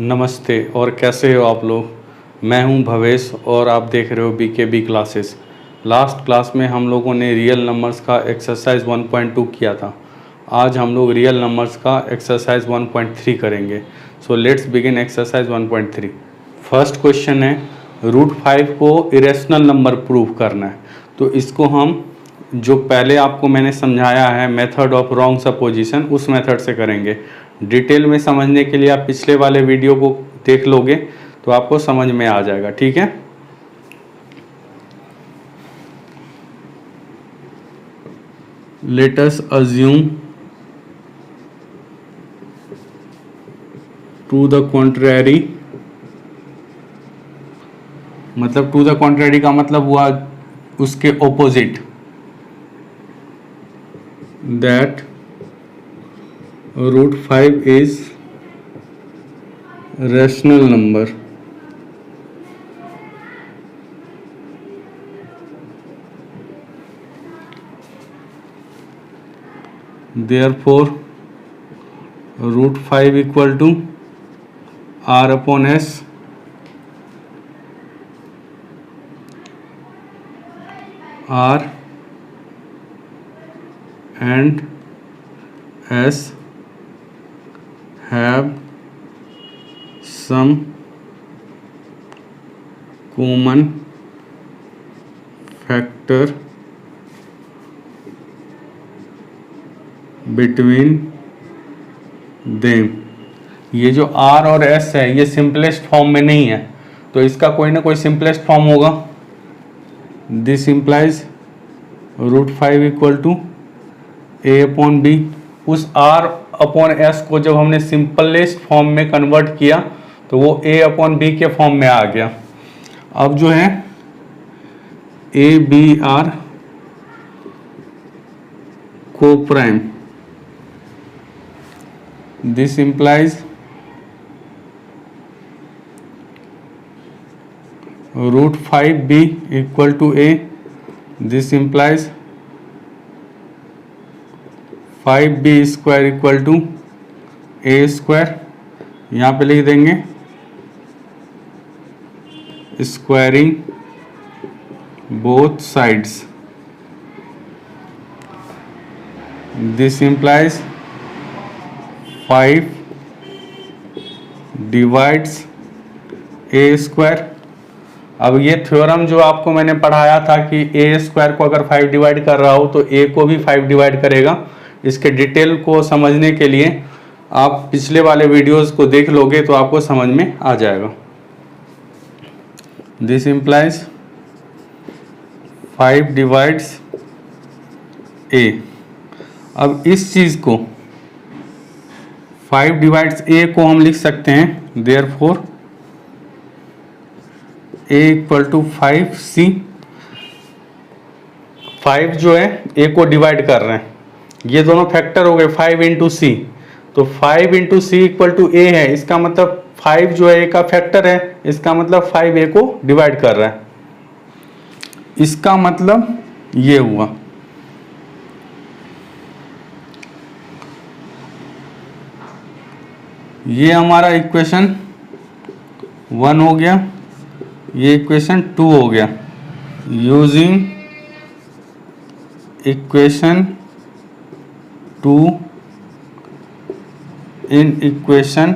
नमस्ते और कैसे हो आप लोग। मैं हूं भवेश और आप देख रहे हो BKB क्लासेस। लास्ट क्लास में हम लोगों ने रियल नंबर्स का एक्सरसाइज 1.2 किया था। आज हम लोग रियल नंबर्स का एक्सरसाइज 1.3 करेंगे। So let's begin exercise 1.3। First question है √5 को इरेशनल नंबर प्रूव करना है। तो इसको हम जो पहले आपको मैंने समझाया है मेथड ऑफ रॉन्ग सपोजिशन, उस मेथड से करेंगे। डिटेल में समझने के लिए आप पिछले वाले वीडियो को देख लोगे तो आपको समझ में आ जाएगा, ठीक है। Let us assume to the contrary, मतलब टू द कॉन्ट्ररी का मतलब हुआ उसके opposite, that √5 is rational number. Therefore √5 equal to R upon S, R and S have some common factor between them। ये जो R और S है ये सिंपलेस्ट फॉर्म में नहीं है, तो इसका कोई ना कोई सिंपलेस्ट फॉर्म होगा। This implies √5 equal to A upon B। उस R अपॉन S को जब हमने सिंपलेस्ट फॉर्म में कन्वर्ट किया तो वो A अपॉन B के फॉर्म में आ गया। अब जो है A B R को prime, this implies √5B equal to A, this implies 5B square equal to A square. यहाँ पे लिख देंगे squaring both sides, this implies 5 divides A square. अब ये थ्योरम जो आपको मैंने पढ़ाया था कि A स्क्वायर को अगर 5 डिवाइड कर रहा हो तो A को भी 5 डिवाइड करेगा। इसके डिटेल को समझने के लिए आप पिछले वाले वीडियोस को देख लोगे तो आपको समझ में आ जाएगा। This implies 5 divides A। अब इस चीज को 5 डिवाइड्स A को हम लिख सकते हैं therefore A equal to 5C। 5 जो है A को डिवाइड कर रहे हैं, ये दोनों फैक्टर हो गए 5 इंटू C, तो 5 into C equal to A है। इसका मतलब 5 जो है A का फैक्टर है, इसका मतलब 5 A को डिवाइड कर रहा है। इसका मतलब ये हुआ। ये हमारा इक्वेशन 1 हो गया, ये इक्वेशन 2 हो गया। यूजिंग इक्वेशन 2 इन इक्वेशन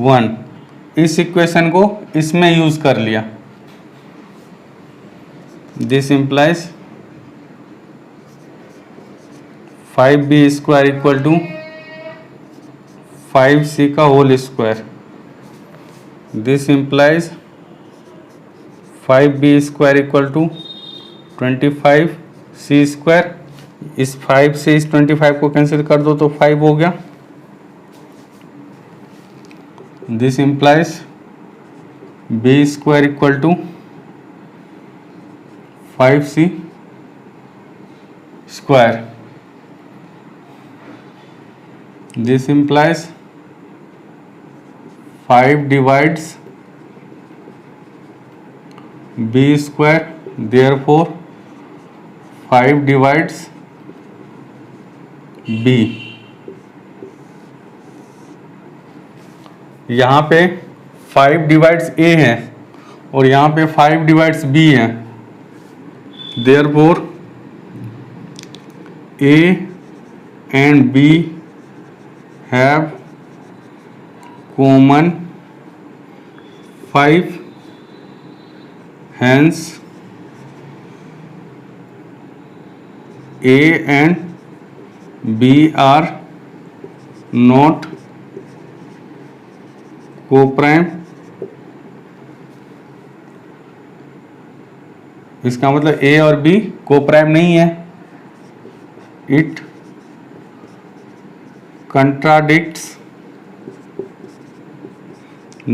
1, इस इक्वेशन को इसमें यूज कर लिया। This implies 5B square equal to 5C का whole square. This implies 5B square equal to 25C square. इस 5 से इस 25 को कैंसिल कर दो तो 5 हो गया। This implies B square equal to 5C square. This implies 5 divides B square, therefore 5 divides B। यहाँ पे 5 डिवाइड्स a है और यहाँ पे 5 डिवाइड्स b है, therefore a and b have common 5, hence a and b are not co-prime। इसका मतलब a और b को-प्राइम नहीं है। It contradicts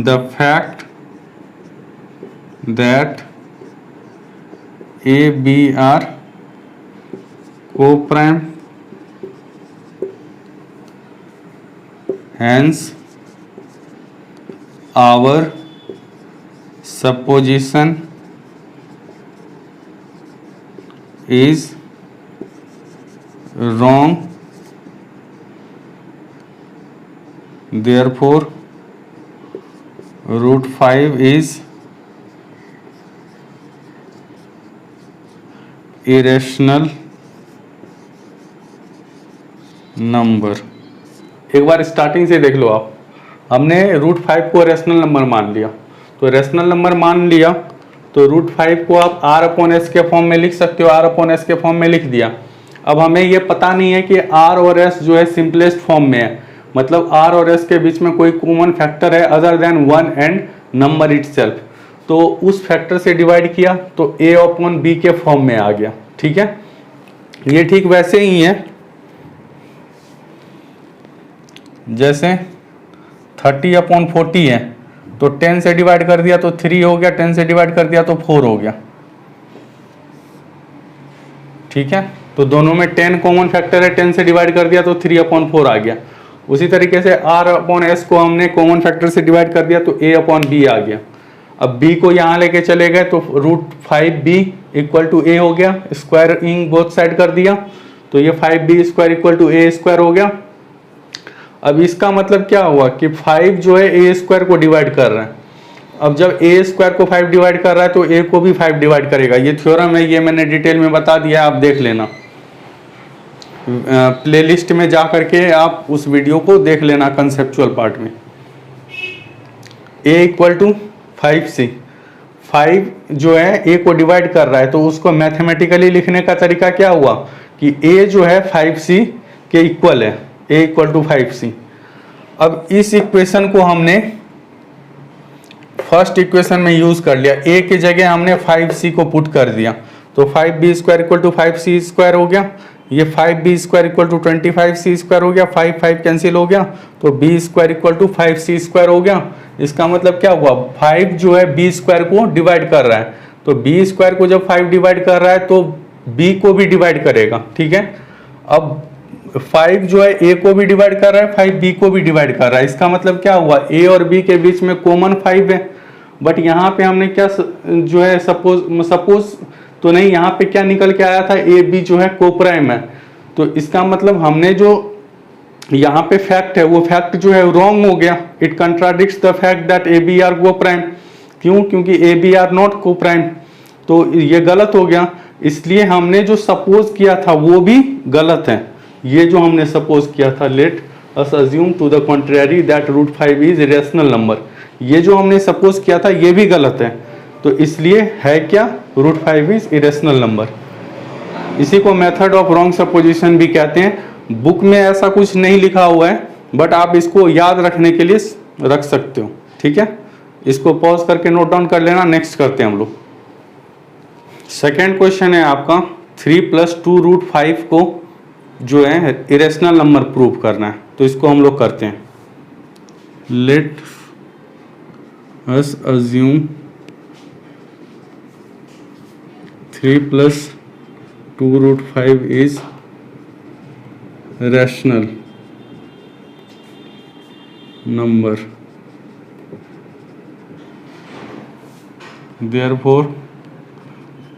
the fact that a b are co-prime, hence our supposition is wrong, therefore root 5 is irrational number. एक बार starting से देख लो आप, हमने रूट 5 को रेशनल नंबर मान लिया, तो रेशनल नंबर मान लिया तो रूट 5 को आप r अपॉन एस के फॉर्म में लिख सकते हो, r अपॉन एस के फॉर्म में लिख दिया। अब हमें ये पता नहीं है कि r और s जो है सिंपलेस्ट फॉर्म में है, मतलब r और s के बीच में कोई कॉमन फैक्टर है other than 1 and number itself, तो उस फैक्टर से डिवाइड किया तो a अपॉन b के फॉर्म में आ गया। ठीक है, ये ठीक वैसे ही है जैसे 30 अपॉन 40 है, तो 10 से डिवाइड कर दिया तो 3 हो गया, 10 से डिवाइड कर दिया तो 4 हो गया। ठीक है, तो दोनों में 10 कॉमन फैक्टर है, 10 से डिवाइड कर दिया तो 3 अपॉन 4 आ गया। उसी तरीके से r अपॉन एस को हमने कॉमन फैक्टर से डिवाइड कर दिया तो a अपॉन b आ गया। अब b को यहाँ लेके चले गए तो root 5b equal to a हो गया, स्क्वायर इन बोथ साइड कर दिया तो ये 5b square equal to a square हो गया। अब इसका मतलब क्या हुआ कि 5 जो है a स्क्वायर को डिवाइड कर रहा है। अब जब a स्क्वायर को 5 डिवाइड कर रहा है तो a को भी 5 डिवाइड करेगा। ये थ्योरम है, ये मैंने डिटेल में बता दिया, आप देख लेना, प्लेलिस्ट में जा करके आप उस वीडियो को देख लेना कंसेप्चुअल पार्ट में। a इक्वल टू 5c, 5 जो है a को डिवाइड कर रहा है तो उसको मैथमेटिकली लिखने का तरीका क्या हुआ कि a जो है 5c के इक्वल है, a इक्वल टू 5c। अब इस इक्वेशन को हमने फर्स्ट इक्वेशन में यूज कर लिया, a की जगह हमने 5c को पुट कर दिया तो 5b square equal to 5c square हो गया, ये 5b square equal to 25c square हो गया, 5 5 कैंसिल हो गया तो b square equal to 5c square हो गया। इसका मतलब क्या हुआ, 5 जो है b स्क्वायर को डिवाइड कर रहा है, तो b स्क्वायर को जब 5 डिवाइड कर रहा है तो b को भी डिवाइड करेगा। ठीक है, अब 5 जो है a को भी डिवाइड कर रहा है, 5 b को भी डिवाइड कर रहा है। इसका मतलब क्या हुआ, a और b के बीच में कॉमन 5 है, बट यहाँ पे हमने क्या जो है सपोज तो नहीं, यहाँ पे क्या निकल के आया था, a b जो है कोप्राइम है। तो इसका मतलब हमने जो यहाँ पे फैक्ट है वो फैक्ट जो है रॉन्ग हो गया, it contradicts the fact that A B are coprime. क्यों, क्योंकि A B are not coprime, तो ये गलत हो गया। इसलिए हमने जो सपोज किया था वो भी गलत है। ये जो हमने सपोज किया था, let us assume to the contrary that root 5 is irrational number, ये जो हमने सपोज किया था ये भी गलत है। तो इसलिए है क्या, रूट 5 इज इरेशनल नंबर। इसी को मेथड ऑफ रॉन्ग सपोजिशन भी कहते हैं। बुक में ऐसा कुछ नहीं लिखा हुआ है, बट आप इसको याद रखने के लिए रख सकते हो। ठीक है, इसको पॉज करके नोट डाउन कर लेना। नेक्स्ट करते हैं हम लोग। सेकेंड क्वेश्चन है आपका 3 + 2 रूट 5 को जो है इरेशनल नंबर प्रूव करना है, तो इसको हम लोग करते हैं। Let us assume 3 + 2 root 5 is rational number, therefore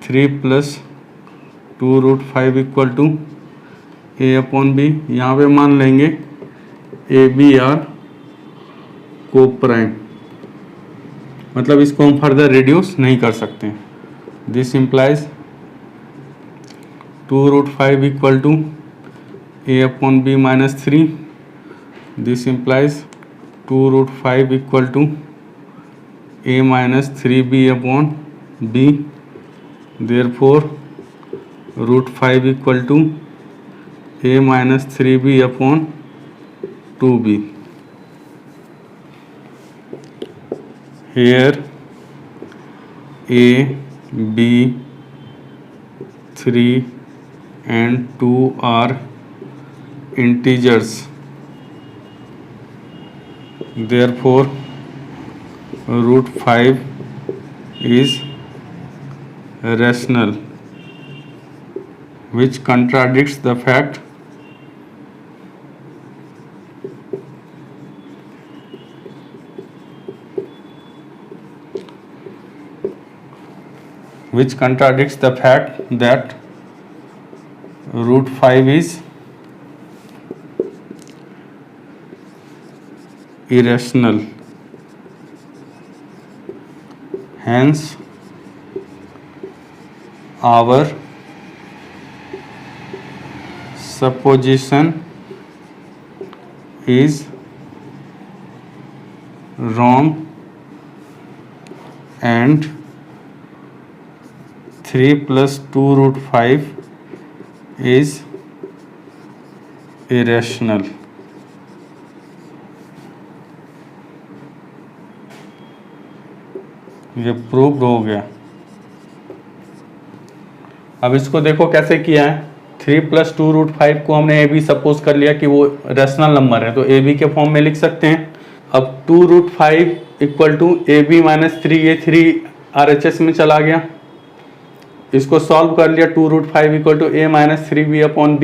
3 + 2 root 5 equal to a upon b। यहाँ पे मान लेंगे a B are coprime, मतलब इसको हम फर्दर रिड्यूस नहीं कर सकते। This implies 2√5 equal to a upon b minus 3। This implies 2√5 equal to a minus 3b upon b। Therefore √5 equal to a minus 3b upon 2b। Here a, b, 3 and 2 are integers. Therefore, √5 is rational, which contradicts the fact that √5 is irrational. Hence, our supposition is wrong and 3 plus 2√5 is irrational. ये prove हो गया। अब इसको देखो कैसे किया है। 3 plus 2√5 को हमने ए बी सपोज कर लिया कि वो रेशनल नंबर है, तो ए बी के फॉर्म में लिख सकते हैं। अब 2√5 equal to a b minus 3, ये 3 RHS में चला गया। इसको सॉल्व कर लिया। 2√5 equal to a minus 3b upon b,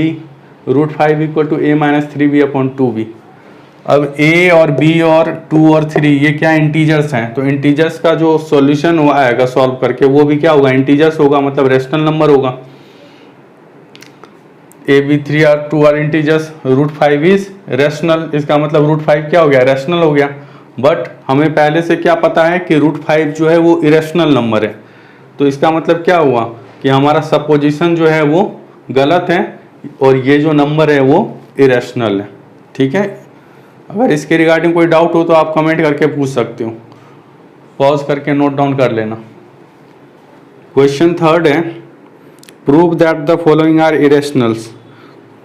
√5 equal to a minus 3b upon 2b। अब a और b और 2 और 3 ये क्या इंटीजर्स हैं, तो इंटीजर्स का जो सॉल्यूशन वो आएगा सॉल्व करके वो भी क्या होगा, इंटीजर्स होगा, मतलब रेशनल नंबर होगा। a b 3 और 2 आर इंटीजर्स, √5 इज रेशनल, इसका मतलब √5 क्या हो गया, रेशनल हो गया। बट हमें पहले से क्या पता है कि √5 जो है वो इरेशनल नंबर है, तो इसका मतलब क्या हुआ कि हमारा सपोजिशन जो है वो गलत है और ये जो नंबर है वो इरेशनल है। ठीक है, अगर इसके रिगार्डिंग कोई डाउट हो तो आप कमेंट करके पूछ सकते हो, पॉज करके नोट डाउन कर लेना। क्वेश्चन 3 है, prove that the following are irrationals.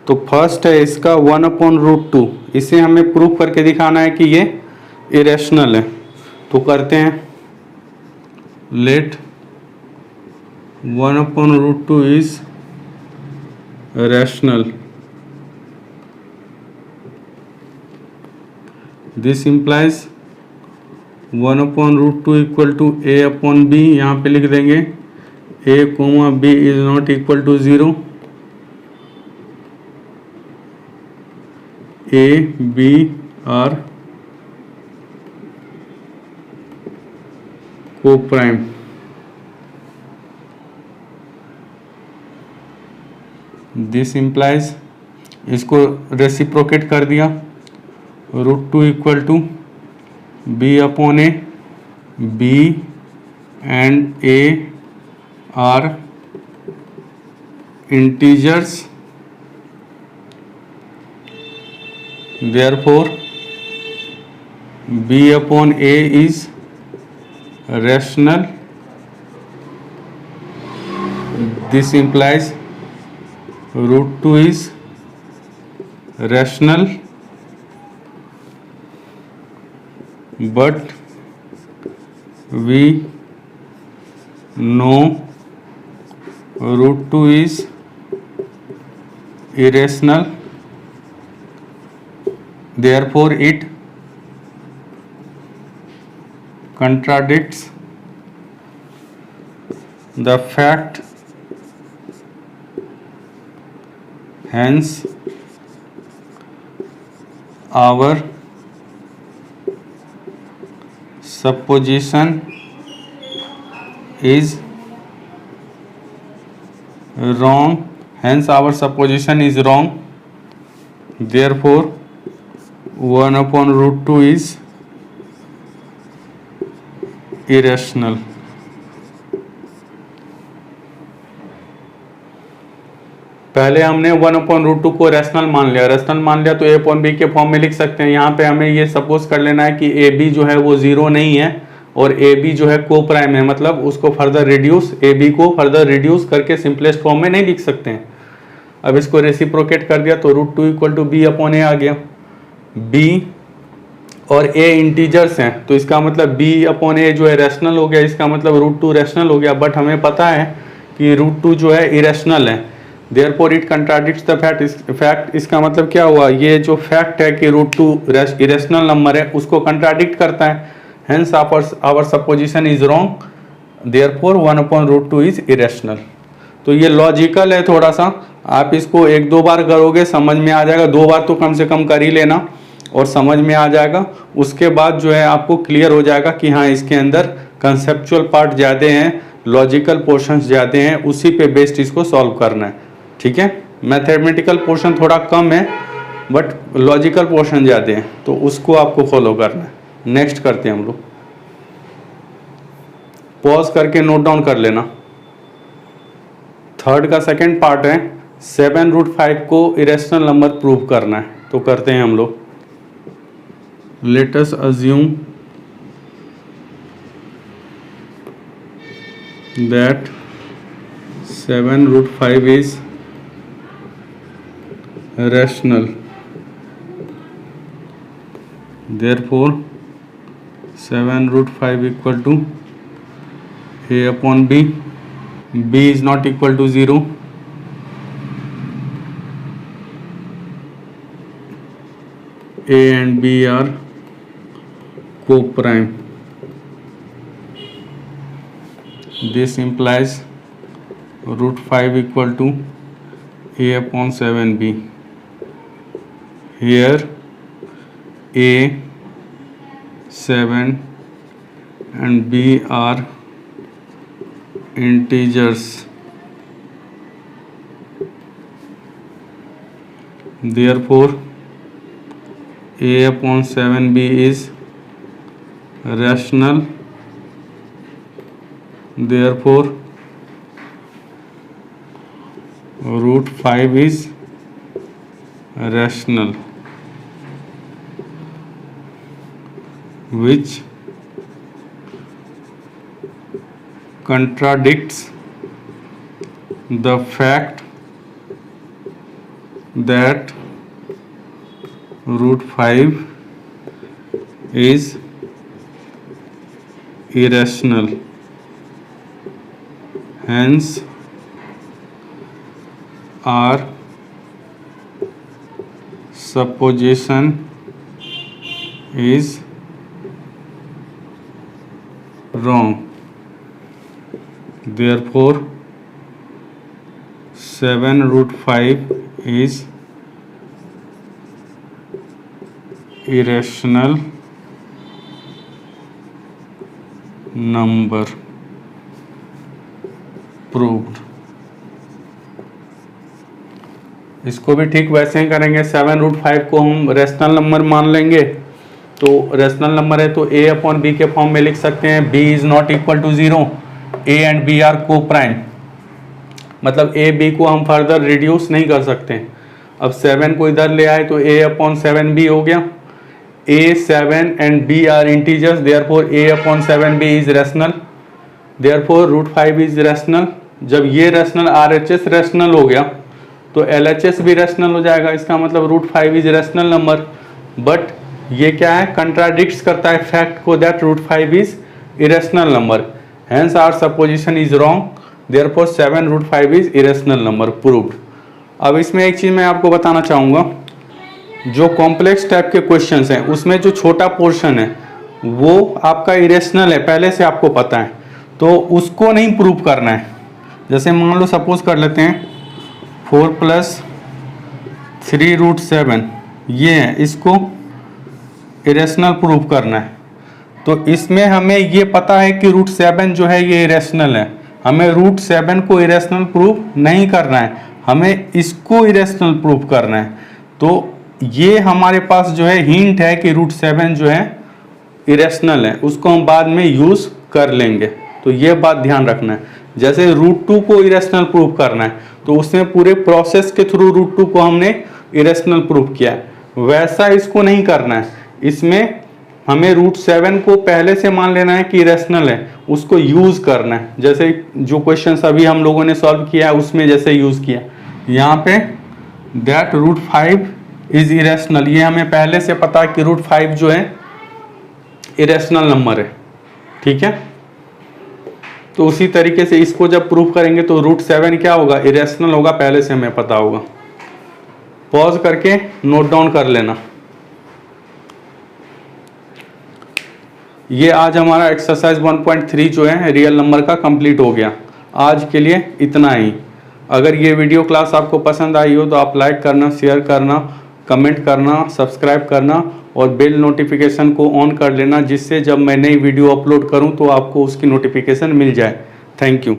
तो फर्स्ट है इसका 1/√2, इसे हमें प्रूव करके दिखाना है कि ये इरेशनल है। तो करते हैं, late 1/√2 is rational. This implies 1/√2 equal to a upon b। यहाँ पे लिख देंगे a, b is not equal to 0। a, b are co-prime। This implies, इसको रेसिप्रोकेट कर दिया, √2 equal to b upon a, b and a are integers, therefore b upon a is rational. This implies √2 is rational, but we know √2 is irrational, therefore it contradicts the fact, hence our supposition is wrong, therefore 1/√2 is irrational. पहले हमने 1/√2 को rational मान लिया, rational मान लिया तो a/b के form में लिख सकते हैं। यहाँ पे हमें ये सपोज कर लेना है कि ab जो है वो 0 नहीं है और ab जो है को प्राइम है, मतलब उसको फर्दर रिड्यूस, ab को फर्दर रिड्यूस करके सिंपलेस्ट फॉर्म में नहीं लिख सकते हैं। अब इसको रेसिप्रोकेट कर दिया तो √2 = b/a आ गया। b और a इंटीजर्स हैं तो इसका मतलब b/a जो है रैशनल हो गया, इसका मतलब √2 रैशनल हो गया। बट हमें पता है कि √2 जो है इरेशनल है, therefore it contradicts the fact. इसका मतलब क्या हुआ, ये जो फैक्ट है कि √2 इरेशनल नंबर है उसको कंट्राडिक्ट करता है। Hence our supposition is wrong, therefore 1/√2 is irrational. तो ये लॉजिकल है थोड़ा सा, आप इसको 1-2 बार करोगे समझ में आ जाएगा, 2 बार तो कम से कम कर ही लेना और समझ में आ जाएगा। उसके बाद जो है आपको क्लियर हो जाएगा कि हाँ इसके अंदर कंसेप्चुअल पार्ट ज़्यादा हैं, लॉजिकल पोर्शंस ज़्यादा हैं, उसी पे बेस्ड इसको सॉल्व करना है। ठीक है, मैथमेटिकल पोर्शन थोड़ा कम है बट लॉजिकल पोर्शन ज़्यादा है, तो उसको आपको फॉलो करना है। नेक्स्ट करते हैं हम लोग, पॉज करके नोट डाउन कर लेना। थर्ड का सेकंड पार्ट है 7√5 को इरेशनल नंबर प्रूव करना है, तो करते हैं हम लोग। Late us assume that 7√5 is rational, therefore 7√5 = a/b, b is not equal to 0, a and b are co-prime. This implies √5 = a/7b. Here a, 7 and b are integers, therefore a/7b is rational, therefore √5 is rational, which contradicts the fact that √5 is irrational. Hence our supposition is wrong. Therefore 7√5 is irrational number. Proved. इसको भी ठीक वैसे ही करेंगे। 7√5 को हम rational number मान लेंगे, तो रेशनल नंबर है तो a/b के फॉर्म में लिख सकते हैं। b is not equal to 0, a and b are coprime, मतलब a b को हम फर्दर रिड्यूस नहीं कर सकते। अब 7 को इधर ले आए तो a/7b हो गया। a, 7 and b are integers, therefore a/7b is rational, therefore √5 is rational. जब ये रैशनल RHS रैशनल हो गया तो LHS भी रैशनल हो जाएगा। इसका मतलब √5 इज रैशनल नंबर, बट ये क्या है, कंट्राडिक्ट्स करता है फैक्ट को that √5 is irrational number. Hence our supposition is wrong, therefore 7√5 is irrational number. Proved. अब इसमें एक चीज मैं आपको बताना चाहूँगा, जो कॉम्प्लेक्स टाइप के क्वेश्चंस हैं उसमें जो छोटा पोर्शन है वो आपका इरेशनल है, पहले से आपको पता है, तो उसको नहीं प्रूव करना है। जैसे मान लो सपोज कर लेते हैं 4 + 3√7 ये है, इसको इरेशनल प्रूव करना है। तो इसमें हमें ये पता है कि √7 जो है ये इरेशनल है, हमें √7 को इरेशनल प्रूव नहीं करना है, हमें इसको इरेशनल प्रूव करना है। तो ये हमारे पास जो है हिंट है कि √7 जो है इरेशनल है, उसको हम बाद में यूज़ कर लेंगे। तो ये बात ध्यान रखना है। जैसे रूट 2 को इरेशनल प्रूव करना है तो उसमें पूरे प्रोसेस के थ्रू रूट 2 को हमने इरेशनल प्रूव किया है, वैसा इसको नहीं करना है। इसमें हमें रूट 7 को पहले से मान लेना है कि इरेशनल है, उसको यूज करना है। जैसे जो क्वेश्चन अभी हम लोगों ने सॉल्व किया है उसमें जैसे यूज किया यहाँ पे दैट रूट 5 इज इरेशनल, ये हमें पहले से पता है कि रूट 5 जो है इरेशनल नंबर है, ठीक है। तो उसी तरीके से इसको जब प्रूव करेंगे तो रूट 7 क्या होगा, इरेशनल होगा, पहले से हमें पता होगा। पॉज करके नोट डाउन कर लेना। ये आज हमारा एक्सरसाइज 1.3 जो है रियल नंबर का कंप्लीट हो गया। आज के लिए इतना ही। अगर ये वीडियो क्लास आपको पसंद आई हो तो आप लाइक करना, शेयर करना, कमेंट करना, सब्सक्राइब करना और बेल नोटिफिकेशन को ऑन कर लेना, जिससे जब मैं नई वीडियो अपलोड करूं तो आपको उसकी नोटिफिकेशन मिल जाए। Thank you.